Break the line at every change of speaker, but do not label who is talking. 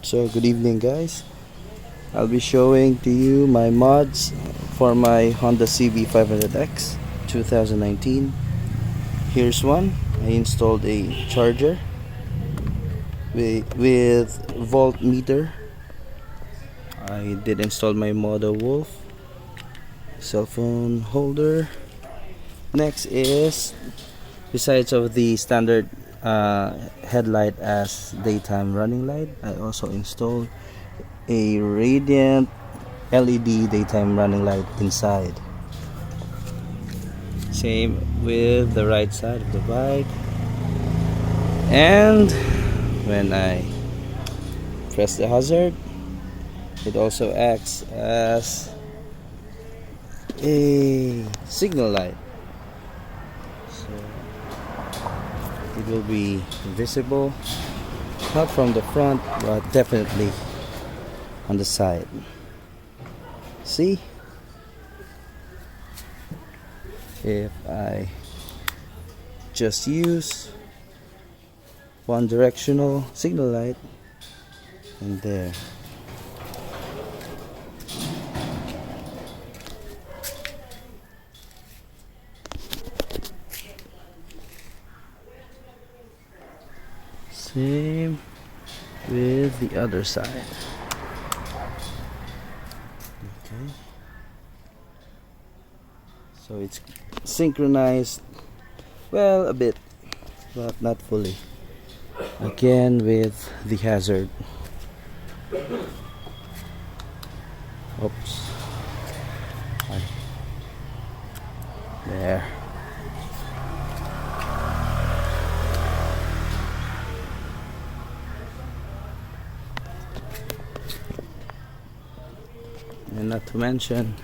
So good evening guys, I'll be showing to you my mods for my Honda CB500X 2019. Here's one. I installed a charger with voltmeter. I did install my Modz Wolf cell phone holder. Next is, besides of the standard headlight as daytime running light, I also installed a radiant LED daytime running light inside. Same with the right side of the bike, and when I press the hazard, it also acts as a signal light, so it will be visible, not from the front but definitely on the side. See, if I just use one directional signal light, and there, same with the other side. Okay, so it's synchronized, well, a bit, but not fully, again with the hazard. Oops. There. And not to mention